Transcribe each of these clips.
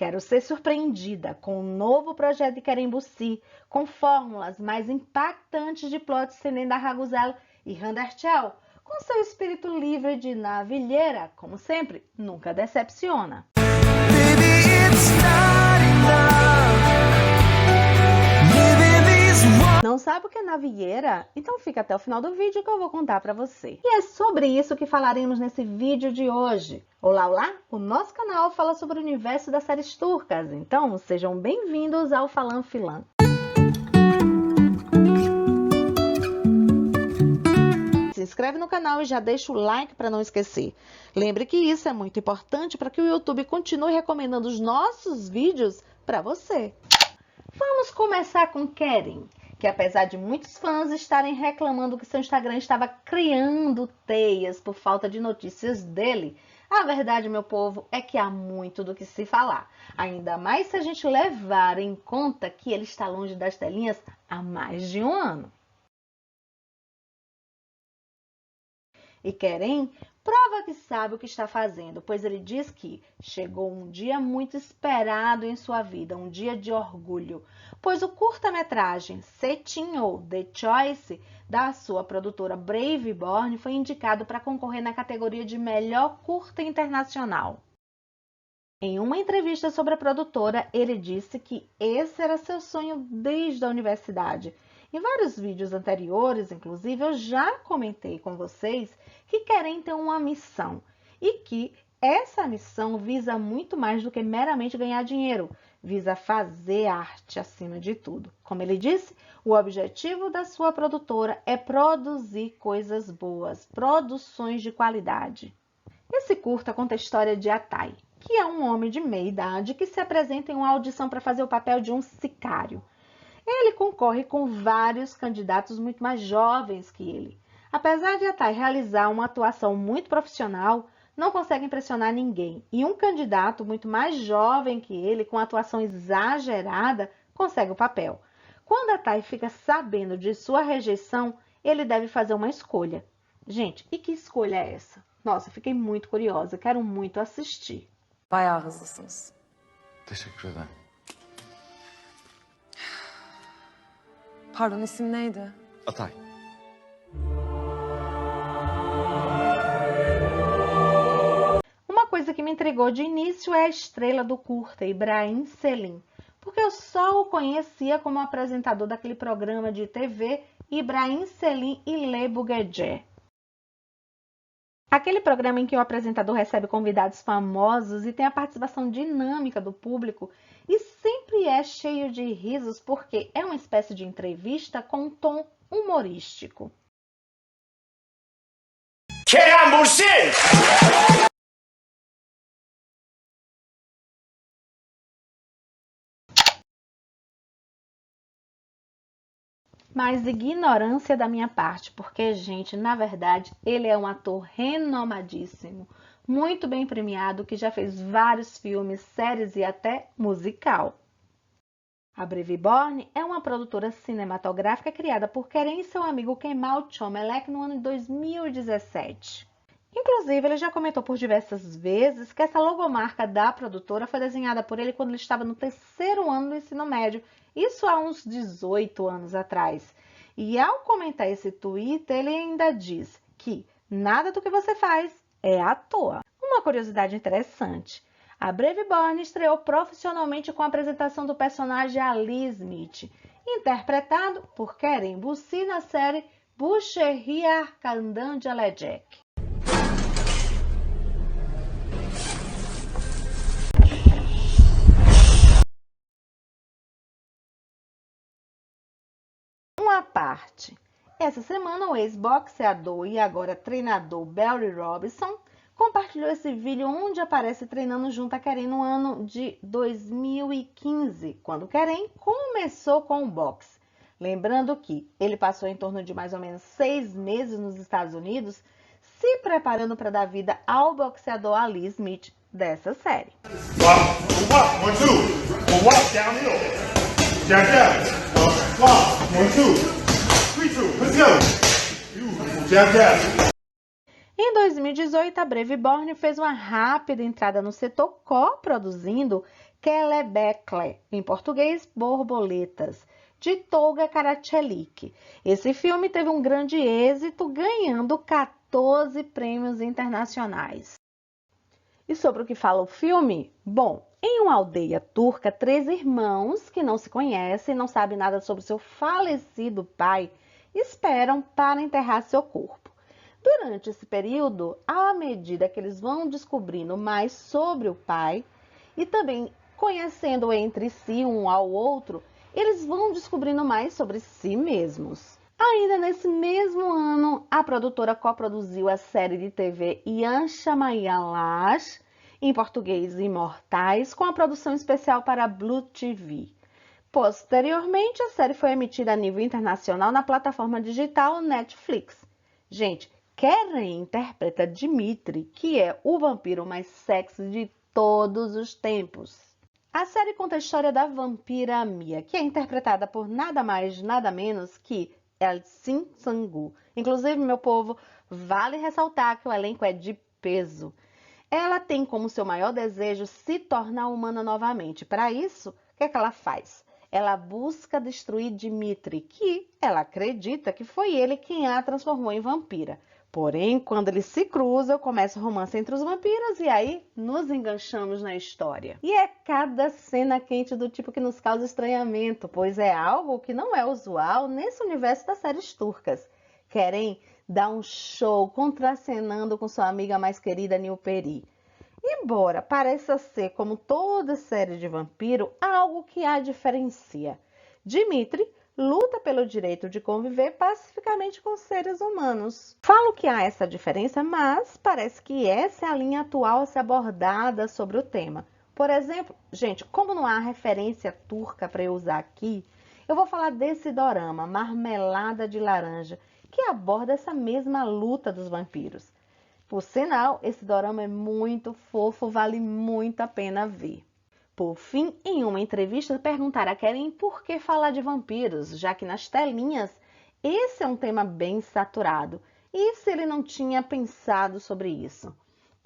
quero ser surpreendida com um novo projeto de Querem Bussi, com fórmulas mais impactantes de plots sem Linda Raguzelo e Randerchel, com seu espírito livre de navilheira, como sempre, nunca decepciona. Não sabe o que é navilheira? Então fica até o final do vídeo que eu vou contar pra você. E é sobre isso que falaremos nesse vídeo de hoje. Olá, olá! O nosso canal fala sobre o universo das séries turcas, então sejam bem-vindos ao Falan Filan. Se inscreve no canal e já deixa o like para não esquecer. Lembre que isso é muito importante para que o YouTube continue recomendando os nossos vídeos para você. Vamos começar com Keren, que apesar de muitos fãs estarem reclamando que seu Instagram estava criando teias por falta de notícias dele, a verdade, meu povo, é que há muito do que se falar. Ainda mais se a gente levar em conta que ele está longe das telinhas há mais de um ano. E Keren prova que sabe o que está fazendo, pois ele diz que chegou um dia muito esperado em sua vida, um dia de orgulho, pois o curta-metragem Setin ou The Choice da sua produtora Braveborn foi indicado para concorrer na categoria de melhor curta internacional. Em uma entrevista sobre a produtora, ele disse que esse era seu sonho desde a universidade. Em vários vídeos anteriores, inclusive, eu já comentei com vocês que Keren ter uma missão e que essa missão visa muito mais do que meramente ganhar dinheiro, visa fazer arte acima de tudo. Como ele disse, o objetivo da sua produtora é produzir coisas boas, produções de qualidade. Esse curta conta a história de Atay, que é um homem de meia idade que se apresenta em uma audição para fazer o papel de um sicário. Ele concorre com vários candidatos muito mais jovens que ele. Apesar de Atay realizar uma atuação muito profissional, não consegue impressionar ninguém. E um candidato muito mais jovem que ele, com atuação exagerada, consegue o papel. Quando Atay fica sabendo de sua rejeição, ele deve fazer uma escolha. Gente, e que escolha é essa? Nossa, fiquei muito curiosa, quero muito assistir. Bayağı hızlısınız. Teşekkür ederim. Pardon, isim neydi? Atay. Uma coisa que me intrigou de início é a estrela do curta, Ibrahim Selim, porque eu só o conhecia como apresentador daquele programa de TV Ibrahim Selim Ile Bu Gece. Aquele programa em que o apresentador recebe convidados famosos e tem a participação dinâmica do público e sempre é cheio de risos porque é uma espécie de entrevista com um tom humorístico. Querem Bussi! Mas ignorância da minha parte, porque, gente, na verdade, ele é um ator renomadíssimo, muito bem premiado, que já fez vários filmes, séries e até musical. A Braveborn é uma produtora cinematográfica criada por Keren e seu amigo Kemal Çomelek no ano de 2017. Inclusive, ele já comentou por diversas vezes que essa logomarca da produtora foi desenhada por ele quando ele estava no terceiro ano do ensino médio, isso há uns 18 anos atrás. E ao comentar esse tweet, ele ainda diz que nada do que você faz é à toa. Uma curiosidade interessante, a Braveborn estreou profissionalmente com a apresentação do personagem Ali Smith, interpretado por Querem Bussi na série Bu Shehriar Kandam Gelecek. Uma parte. Essa semana, o ex-boxeador e agora treinador Barry Robinson compartilhou esse vídeo onde aparece treinando junto a Keren no ano de 2015, quando Keren começou com o boxe. Lembrando que ele passou em torno de mais ou menos 6 meses nos Estados Unidos, se preparando para dar vida ao boxeador Ali Smith dessa série. Em 2018, a Braveborn fez uma rápida entrada no setor co-produzindo Quebecle, em português, Borboletas, de Tolga Karachalik. Esse filme teve um grande êxito, ganhando 14 prêmios internacionais. E sobre o que fala o filme? Bom, em uma aldeia turca, 3 irmãos que não se conhecem, não sabem nada sobre seu falecido pai, esperam para enterrar seu corpo. Durante esse período, à medida que eles vão descobrindo mais sobre o pai e também conhecendo entre si um ao outro, eles vão descobrindo mais sobre si mesmos. Ainda nesse mesmo ano, a produtora coproduziu a série de TV Yanshamayalas, em português Imortais, com a produção especial para Blue TV. Posteriormente, a série foi emitida a nível internacional na plataforma digital Netflix. Gente, Keren interpreta Dmitri, que é o vampiro mais sexy de todos os tempos. A série conta a história da vampira Mia, que é interpretada por nada mais, nada menos que Elçin Sangu. Inclusive, meu povo, vale ressaltar que o elenco é de peso. Ela tem como seu maior desejo se tornar humana novamente. Para isso, o que é que ela faz? Ela busca destruir Dmitri, que ela acredita que foi ele quem a transformou em vampira. Porém, quando eles se cruzam, começa o romance entre os vampiros e aí nos enganchamos na história. E é cada cena quente do tipo que nos causa estranhamento, pois é algo que não é usual nesse universo das séries turcas. Querem dar um show contracenando com sua amiga mais querida Nilperi. Embora pareça ser, como toda série de vampiro, algo que a diferencia. Dmitri luta pelo direito de conviver pacificamente com seres humanos. Falo que há essa diferença, mas parece que essa é a linha atual a ser abordada sobre o tema. Por exemplo, gente, como não há referência turca para eu usar aqui, eu vou falar desse dorama, Marmelada de Laranja, que aborda essa mesma luta dos vampiros. Por sinal, esse dorama é muito fofo, vale muito a pena ver. Por fim, em uma entrevista, perguntaram a Keren por que falar de vampiros, já que nas telinhas esse é um tema bem saturado, e se ele não tinha pensado sobre isso.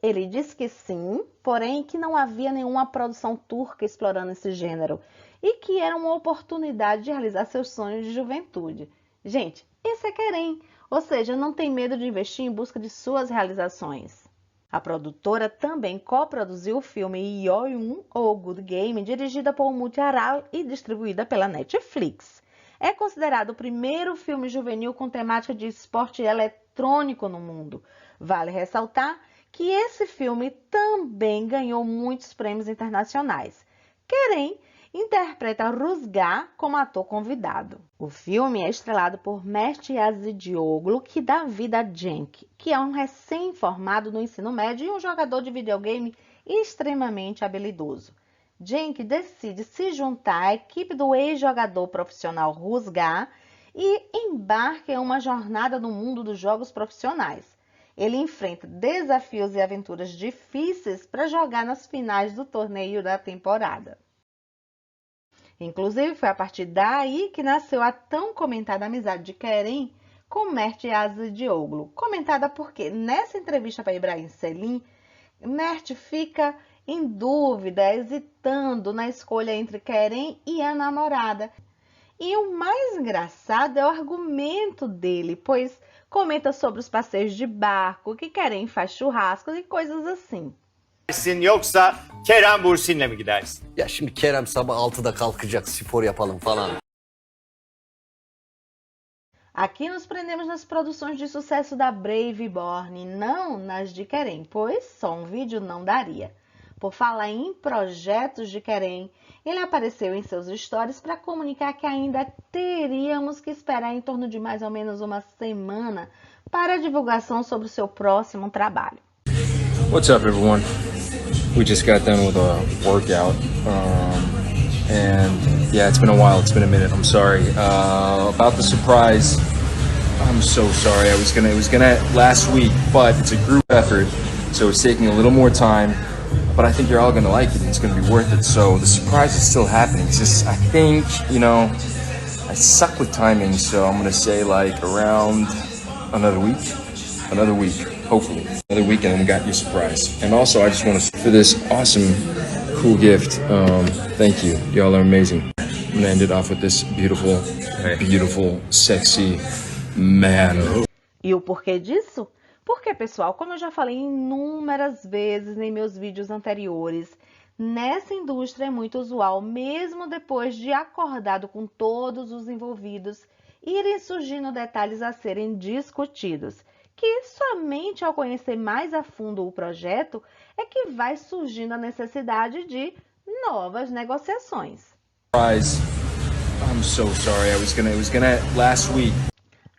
Ele disse que sim, porém que não havia nenhuma produção turca explorando esse gênero, e que era uma oportunidade de realizar seus sonhos de juventude. Gente, esse é Keren, ou seja, não tem medo de investir em busca de suas realizações. A produtora também coproduziu o filme Yoyun, ou Good Game, dirigida por Umut Aral e distribuída pela Netflix. É considerado o primeiro filme juvenil com temática de esporte eletrônico no mundo. Vale ressaltar que esse filme também ganhou muitos prêmios internacionais. Keren interpreta Ruzgar como ator convidado. O filme é estrelado por Mert Yazıcıoğlu, que dá vida a Cenk, que é um recém-formado no ensino médio e um jogador de videogame extremamente habilidoso. Cenk decide se juntar à equipe do ex-jogador profissional Ruzgar e embarca em uma jornada no mundo dos jogos profissionais. Ele enfrenta desafios e aventuras difíceis para jogar nas finais do torneio da temporada. Inclusive, foi a partir daí que nasceu a tão comentada amizade de Keren com Mert Yazıcıoğlu. Comentada porque, nessa entrevista para Ibrahim Selim, Mert fica em dúvida, hesitando na escolha entre Keren e a namorada. E o mais engraçado é o argumento dele, pois comenta sobre os passeios de barco, que Keren faz churrascos e coisas assim. Yoksa Kerem Bürsin'le mi gidersin? Ya şimdi Kerem sabah 6'da kalkacak, spor yapalım falan. Aqui nos prendemos nas produções de sucesso da Brave Born, não nas de Keren, pois só um vídeo não daria. Por falar em projetos de Keren, ele apareceu em seus stories para comunicar que ainda teríamos que esperar em torno de mais ou menos uma semana para a divulgação sobre o seu próximo trabalho. What's up, everyone? We just got done with a workout, and yeah, it's been a while. It's been a minute. I'm sorry about the surprise. I'm so sorry. It was gonna last week, but it's a group effort, so it's taking a little more time. But I think you're all gonna like it. And it's gonna be worth it. So the surprise is still happening. It's just I think I suck with timing, so I'm gonna say like around another week. Hopefully. Another weekend and we got your surprise. And also I just want to for this awesome cool gift. Thank you. Y'all are amazing. I'm gonna end it off with this beautiful, beautiful, sexy man. E o porquê disso? Porque, pessoal, como eu já falei inúmeras vezes em meus vídeos anteriores, nessa indústria é muito usual, mesmo depois de acordado com todos os envolvidos, irem surgindo detalhes a serem discutidos, que somente ao conhecer mais a fundo o projeto é que vai surgindo a necessidade de novas negociações. Surprise. I'm so sorry. It was gonna last week.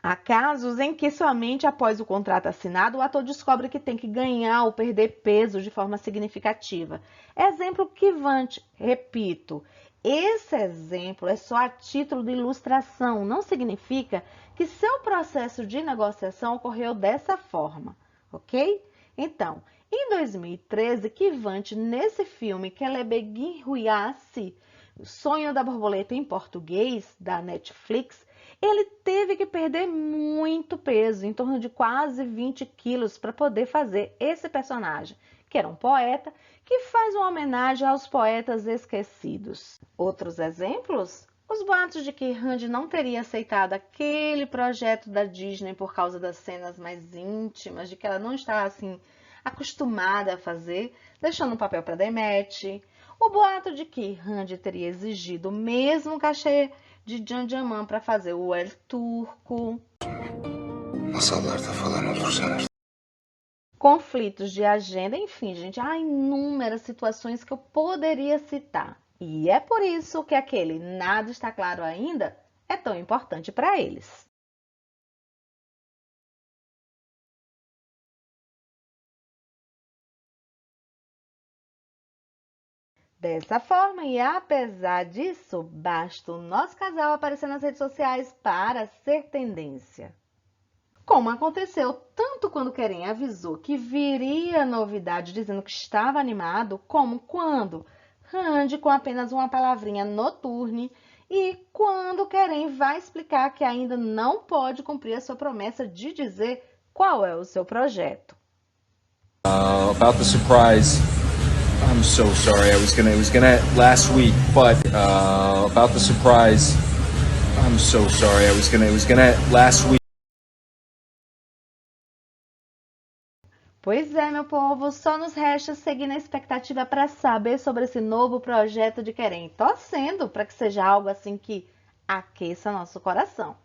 Há casos em que somente após o contrato assinado, o ator descobre que tem que ganhar ou perder peso de forma significativa. Exemplo Quivante, repito, esse exemplo é só a título de ilustração, não significa que seu processo de negociação ocorreu dessa forma, ok? Então, em 2013, Quivante, nesse filme Kelebegui Ruiassi, O Sonho da Borboleta em português, da Netflix, ele teve que perder muito peso, em torno de quase 20 quilos, para poder fazer esse personagem, que era um poeta, que faz uma homenagem aos poetas esquecidos. Outros exemplos? Os boatos de que Randy não teria aceitado aquele projeto da Disney por causa das cenas mais íntimas, de que ela não estava assim acostumada a fazer, deixando um papel para Demet. O boato de que Randy teria exigido o mesmo cachê de Can Yaman para fazer o El Turco. Masallarda falan olursanız. Conflitos de agenda, enfim, gente, há inúmeras situações que eu poderia citar. E é por isso que aquele nada está claro ainda é tão importante para eles. Dessa forma, e apesar disso, basta o nosso casal aparecer nas redes sociais para ser tendência. Como aconteceu tanto quando Querem avisou que viria novidade dizendo que estava animado, como quando Randy com apenas uma palavrinha Noturne e quando Querem vai explicar que ainda não pode cumprir a sua promessa de dizer qual é o seu projeto. About the surprise. I'm so sorry. It was gonna last week, but about the surprise. I'm so sorry. It was gonna last week. Pois é, meu povo, só nos resta seguir na expectativa para saber sobre esse novo projeto de Querem, torcendo para que seja algo assim que aqueça nosso coração.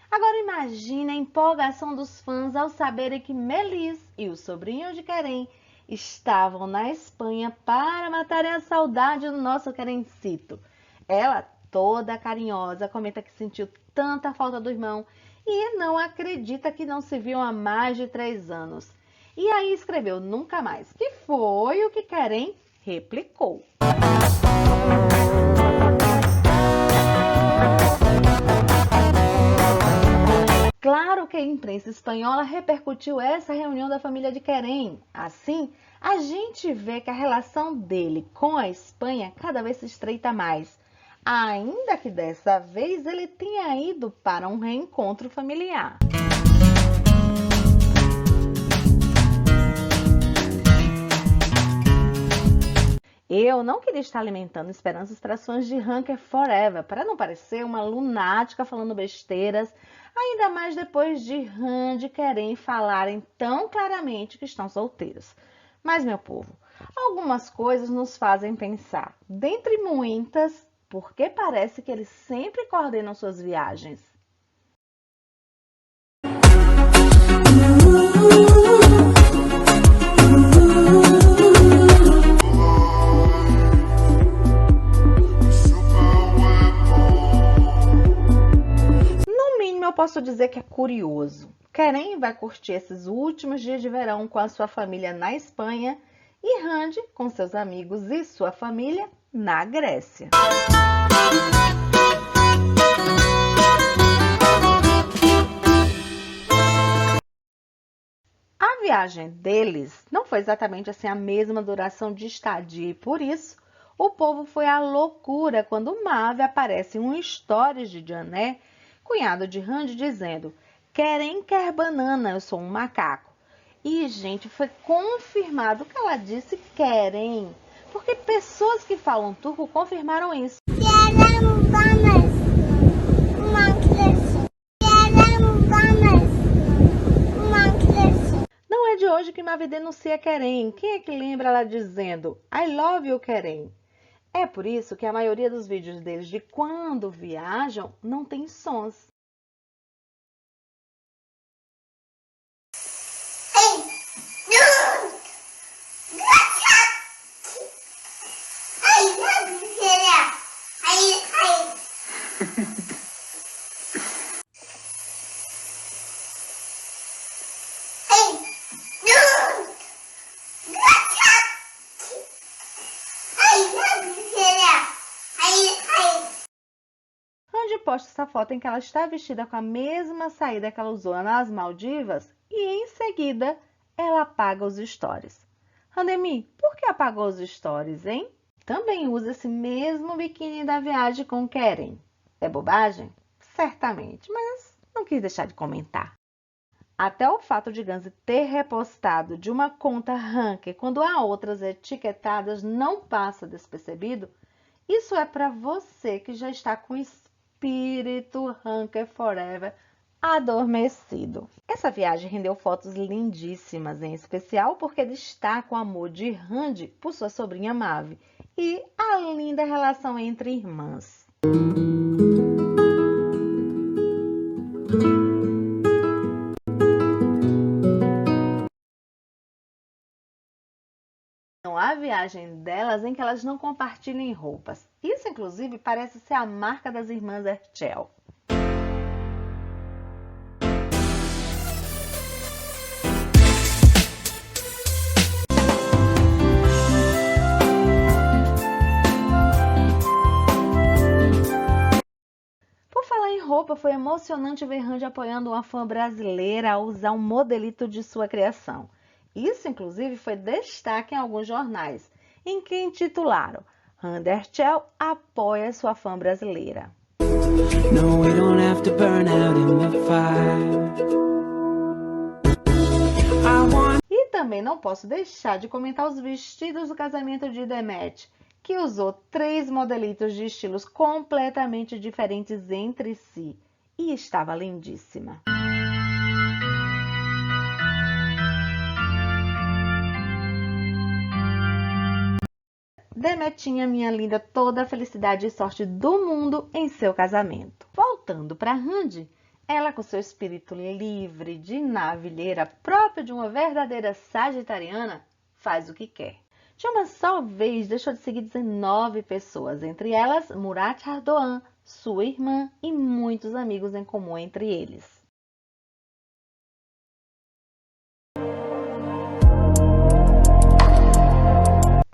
Agora imagine a empolgação dos fãs ao saberem que Melis e o sobrinho de Querem estavam na Espanha para matarem a saudade do nosso Querencito. Ela, toda carinhosa, comenta que sentiu tanta falta do irmão e não acredita que não se viu há mais de 3 anos. E aí escreveu nunca mais, que foi o que Querem replicou. Claro que a imprensa espanhola repercutiu essa reunião da família de Querem. Assim, a gente vê que a relação dele com a Espanha cada vez se estreita mais, ainda que dessa vez ele tenha ido para um reencontro familiar. Eu não queria estar alimentando esperanças para as fãs de Hunker Forever, para não parecer uma lunática falando besteiras, ainda mais depois de Randy e Querem falarem tão claramente que estão solteiros. Mas, meu povo, algumas coisas nos fazem pensar, dentre muitas, porque parece que eles sempre coordenam suas viagens. No mínimo, eu posso dizer que é curioso. Querem vai curtir esses últimos dias de verão com a sua família na Espanha e Randy com seus amigos e sua família na Grécia. A viagem deles não foi exatamente assim a mesma duração de estadia e por isso o povo foi à loucura quando Mavi aparece em um stories de Jané, cunhado de Randy, dizendo: Querem quer banana, eu sou um macaco. E, gente, foi confirmado que ela disse querem, porque pessoas que falam turco confirmaram isso. Não é de hoje que Mavi denuncia Querem. Quem é que lembra ela dizendo I love you, Querem? É por isso que a maioria dos vídeos deles de quando viajam não tem sons. Randy posta essa foto em que ela está vestida com a mesma saída que ela usou nas Maldivas e em seguida ela apaga os stories. Randemi, por que apagou os stories, hein? Também usa esse mesmo biquíni da viagem com Keren. É bobagem? Certamente, mas não quis deixar de comentar. Até o fato de Ganzi ter repostado de uma conta ranker quando há outras etiquetadas não passa despercebido. Isso é para você que já está com espírito ranker forever adormecido. Essa viagem rendeu fotos lindíssimas, em especial porque destaca o amor de Randy por sua sobrinha Mavi e a linda relação entre irmãs. Não há viagem delas em que elas não compartilhem roupas. Isso, inclusive, parece ser a marca das irmãs Erchel. Por falar em roupa, foi emocionante ver Randy apoiando uma fã brasileira a usar um modelito de sua criação. Isso, inclusive, foi destaque em alguns jornais, em que intitularam Randy Erchel apoia sua fã brasileira. No, we don't have to burn out in the fire. E também não posso deixar de comentar os vestidos do casamento de Demet, que usou 3 modelitos de estilos completamente diferentes entre si e estava lindíssima. Demet tinha, minha linda, toda a felicidade e sorte do mundo em seu casamento. Voltando para Randy, ela com seu espírito livre de navilheira próprio de uma verdadeira sagitariana, faz o que quer. De uma só vez deixou de seguir 19 pessoas, entre elas Murat Erdoğan, sua irmã e muitos amigos em comum entre eles.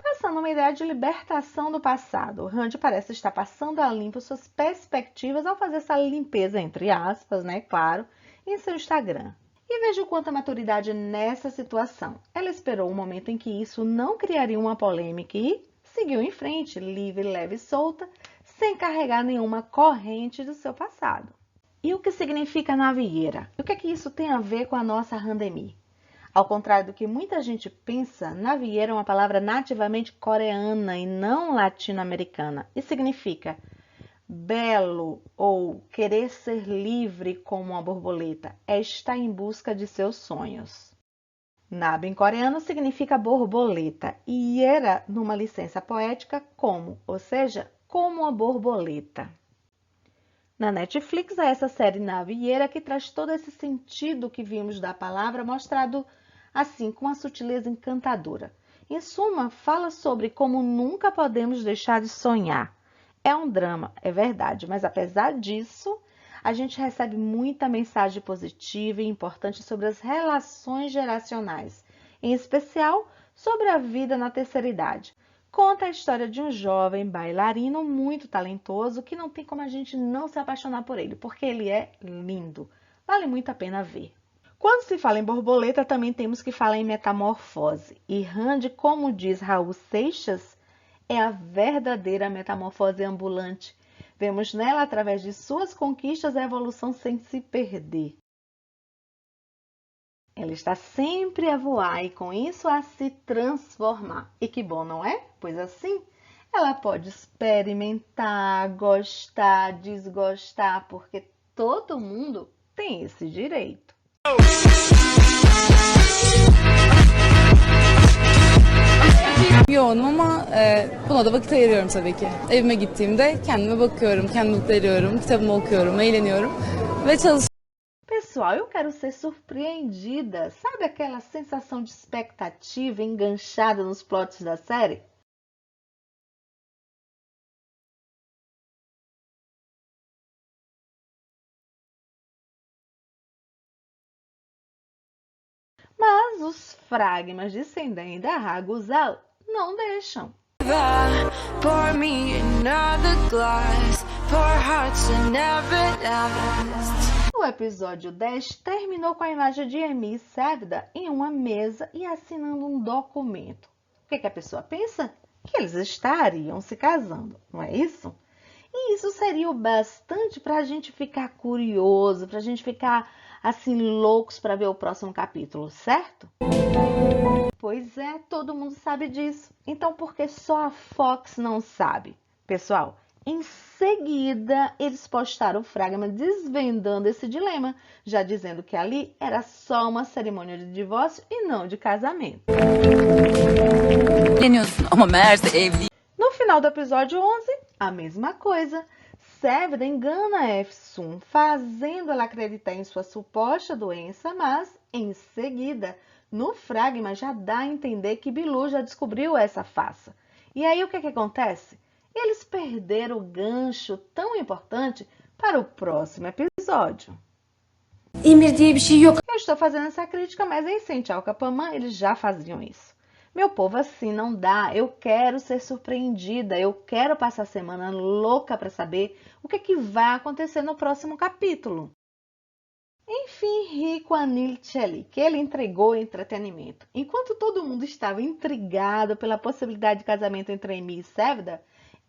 Passando uma ideia de libertação do passado, Randy parece estar passando a limpo suas perspectivas ao fazer essa limpeza, entre aspas, né, claro, em seu Instagram. E veja o quanto a maturidade nessa situação. Ela esperou um momento em que isso não criaria uma polêmica e seguiu em frente, livre, leve e solta, sem carregar nenhuma corrente do seu passado. E o que significa navieira? O que é que isso tem a ver com a nossa Randemi? Ao contrário do que muita gente pensa, navieira é uma palavra nativamente coreana e não latino-americana e significa belo ou querer ser livre como uma borboleta, é estar em busca de seus sonhos. Nab em coreano significa borboleta e iera numa licença poética como, ou seja, como uma borboleta. Na Netflix há essa série Navieira que traz todo esse sentido que vimos da palavra mostrado assim com uma sutileza encantadora. Em suma, fala sobre como nunca podemos deixar de sonhar. É um drama, é verdade, mas apesar disso, a gente recebe muita mensagem positiva e importante sobre as relações geracionais, em especial sobre a vida na terceira idade. Conta a história de um jovem bailarino muito talentoso que não tem como a gente não se apaixonar por ele, porque ele é lindo. Vale muito a pena ver. Quando se fala em borboleta, também temos que falar em metamorfose. E Randy, como diz Raul Seixas, é a verdadeira metamorfose ambulante. Vemos nela, através de suas conquistas, a evolução sem se perder. Ela está sempre a voar e com isso a se transformar. E que bom, não é? Pois assim, ela pode experimentar, gostar, desgostar, porque todo mundo tem esse direito. Yoğunum ama buna da vakit ayırıyorum tabii ki. Evime gittiğimde kendime bakıyorum, kendimi mutlu ediyorum, kitabımı okuyorum, eğleniyorum ve çalışıyorum. Pessoal, eu quero ser surpreendida. Sabe aquela sensação de expectativa enganchada nos plots da série? Mas os fragmas de Senden e da Raguzal não deixam. Pour me another glass, pour hearts to never last. No episódio 10, terminou com a imagem de Emi e Sevda em uma mesa e assinando um documento. O que a pessoa pensa? Que eles estariam se casando, não é isso? E isso seria o bastante para a gente ficar curioso, para a gente ficar assim loucos para ver o próximo capítulo, certo? Pois é, todo mundo sabe disso. Então por que só a Fox não sabe? Pessoal, em seguida eles postaram o fragma desvendando esse dilema, já dizendo que ali era só uma cerimônia de divórcio e não de casamento. Ama meğerse evli. No final do episódio 11, a mesma coisa. Sevda engana Efsun, fazendo ela acreditar em sua suposta doença, mas, em seguida, no fragma já dá a entender que Bilu já descobriu essa farsa. E aí o que acontece? Eles perderam o gancho tão importante para o próximo episódio. Eu estou fazendo essa crítica, mas em Senchal-Capamã eles já faziam isso. Meu povo, assim não dá. Eu quero ser surpreendida. Eu quero passar a semana louca para saber o que vai acontecer no próximo capítulo. Enfim, rico Anil Cheli, que ele entregou entretenimento. Enquanto todo mundo estava intrigado pela possibilidade de casamento entre Emi e Sevda,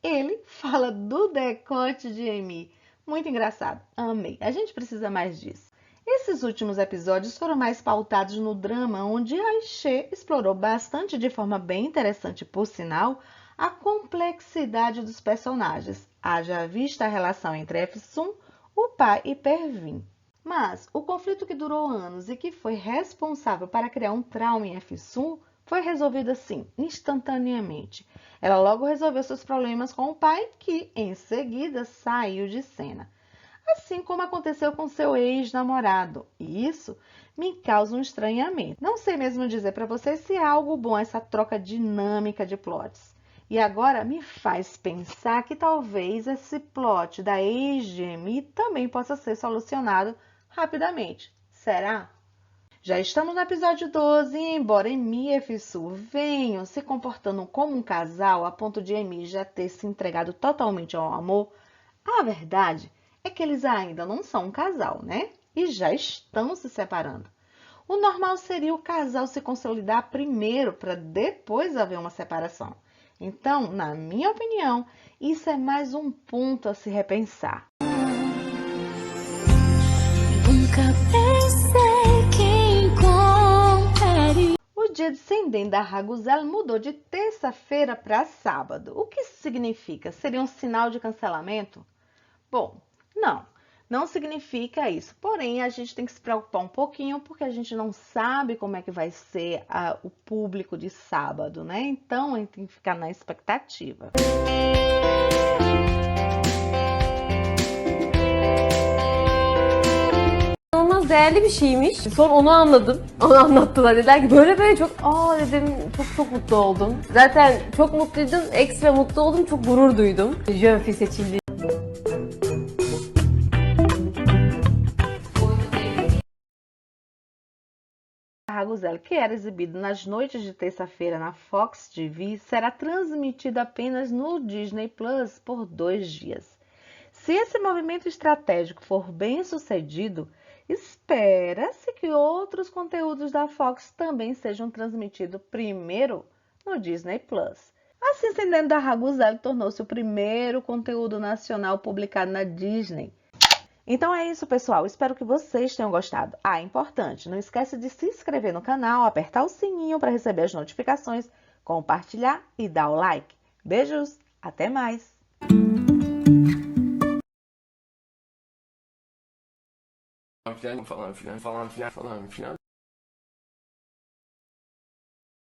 ele fala do decote de Emi. Muito engraçado. Amei. A gente precisa mais disso. Esses últimos episódios foram mais pautados no drama, onde Aishe explorou bastante, de forma bem interessante, por sinal, a complexidade dos personagens, haja vista a relação entre Efsun, o pai e Pervin. Mas o conflito que durou anos e que foi responsável para criar um trauma em Efsun foi resolvido assim, instantaneamente. Ela logo resolveu seus problemas com o pai, que em seguida saiu de cena. Assim como aconteceu com seu ex-namorado. E isso me causa um estranhamento. Não sei mesmo dizer para vocês se é algo bom essa troca dinâmica de plots. E agora me faz pensar que talvez esse plot da ex de Emi também possa ser solucionado rapidamente. Será? Já estamos no episódio 12 e embora Emi e Efsun venham se comportando como um casal a ponto de Emi já ter se entregado totalmente ao amor, a verdade é que eles ainda não são um casal, né? E já estão se separando. O normal seria o casal se consolidar primeiro para depois haver uma separação. Então, na minha opinião, isso é mais um ponto a se repensar. O dia de Senden da Raguzal mudou de terça-feira para sábado. O que isso significa? Seria um sinal de cancelamento? Bom, não significa isso. Porém, a gente tem que se preocupar um pouquinho porque a gente não sabe como é que vai ser o público de sábado, né? Então, a gente tem que ficar na expectativa. İnanılmaz değerli bir şeymiş. Sonra onu anladım. Onu anlattılar. Dediler ki böyle böyle çok dedim çok mutlu oldum. Zaten çok mutluydum. Ekstra mutlu oldum. Çok gurur duydum. Jönfi seçildi. Raguzal, que era exibido nas noites de terça-feira na Fox TV, será transmitido apenas no Disney Plus por 2 dias. Se esse movimento estratégico for bem sucedido, espera-se que outros conteúdos da Fox também sejam transmitidos primeiro no Disney Plus. Assim, Senden da Raguzal tornou-se o primeiro conteúdo nacional publicado na Disney. Então é isso, pessoal. Espero que vocês tenham gostado. Ah, importante, não esquece de se inscrever no canal, apertar o sininho para receber as notificações, compartilhar e dar o like. Beijos, até mais! Falando,